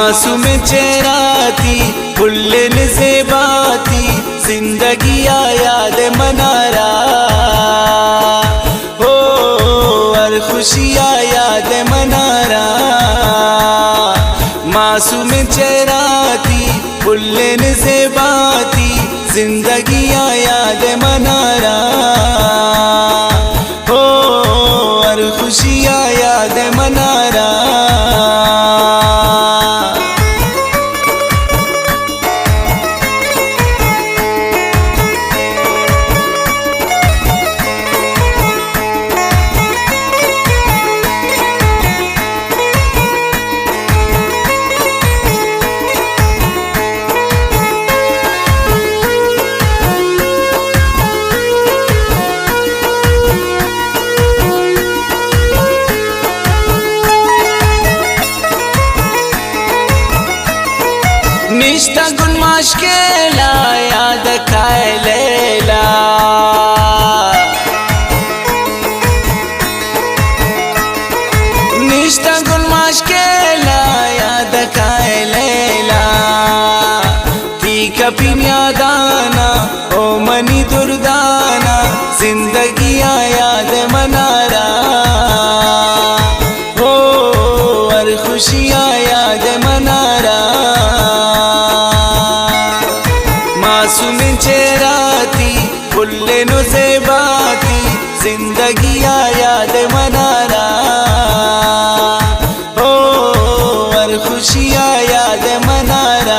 मासूम चेहरा थी फुल्लन से बाती जिंदगी याद मनारा हो और खुशियाँ याद मनारा। मासूम चेहरा थी फुल्लन से बाती जिंदगी याद मनारा हो और खुशियाँ याद मनारा। निष्ठा गुनमाश केला याद खाए लेला निष्ठा गुनमाश केला याद खाए लेला थी कपिन यादाना ओ मनी दुर्दाना जिंदगी याद मनारा हो और खुशियाँ याद मनारा। मासूम चेहरा थी फुल्लन से बाती जिंदगी याद मनारा हो और खुशियाँ याद मनारा।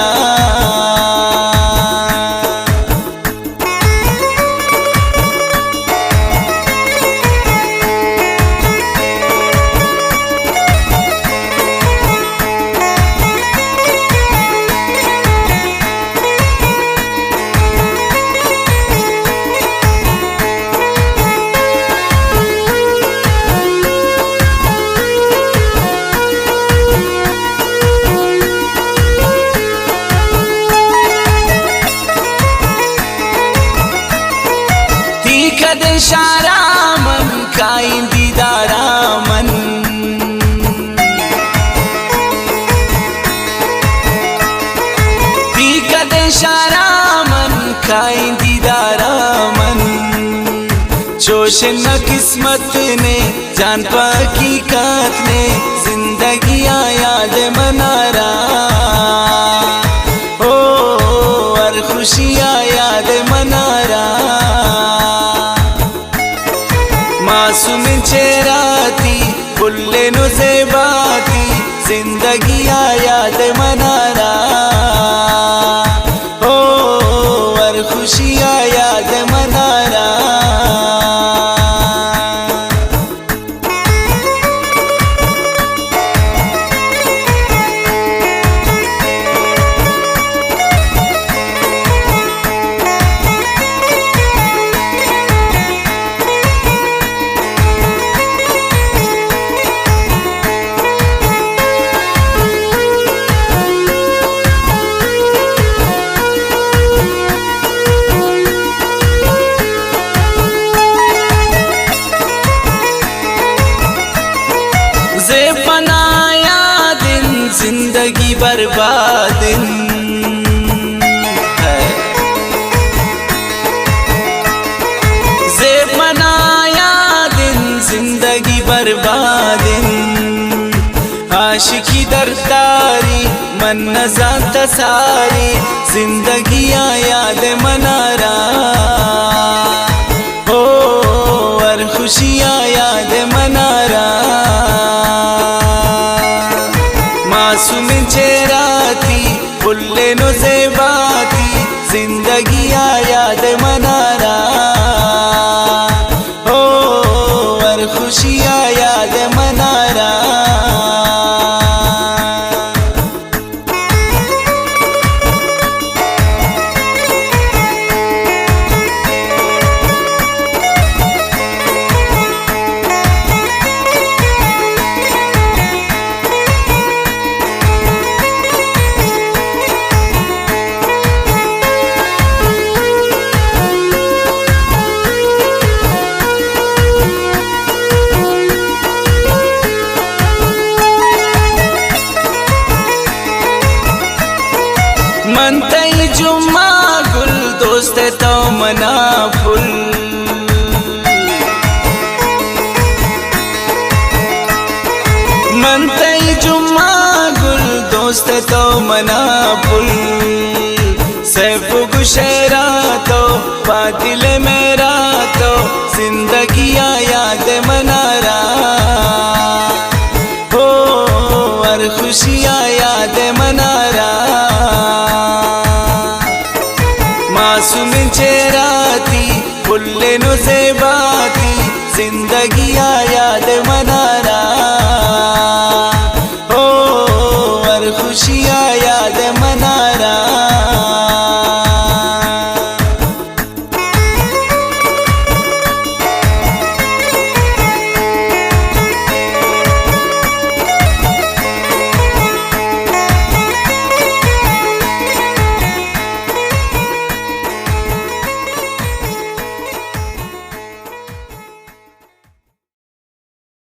शारा मन काई दीदारा मन कदे शारा मन काई दीदारा मन जोश न किस्मत ने जान हकीकत ने जिंदगी याद मनारा हो और खुशियाँ याद मनारा। मासूम चेहरा थी फुल्लन से बाती जिंदगी याद मनारा हो और खुशियाँ याद मनारा। बनाया दिन जिंदगी बर्बाद है जे बनाया दिन जिंदगी बर्बाद आशिकी दरदारी मन नज़ात सारी जिंदगी याद मनारा हो और खुशियाँ याद मनारा। मासूम चेहरा थी फुल्लन से बाती जिंदगी याद मनारा हो और खुशियाँ याद मनारा। ही जुम्मा गुल दोस्त तो मना फुल मनते ही जुम्मा गुल दोस्त तो मना फुल सैफ गुशेरा तो बातिल मेरा तो जिंदगी याद मनारा हो और खुशियाँ याद मनारा मासूम चेहरा थी फुल्ले नो ज़ेबा थी जिंदगी याद मनारा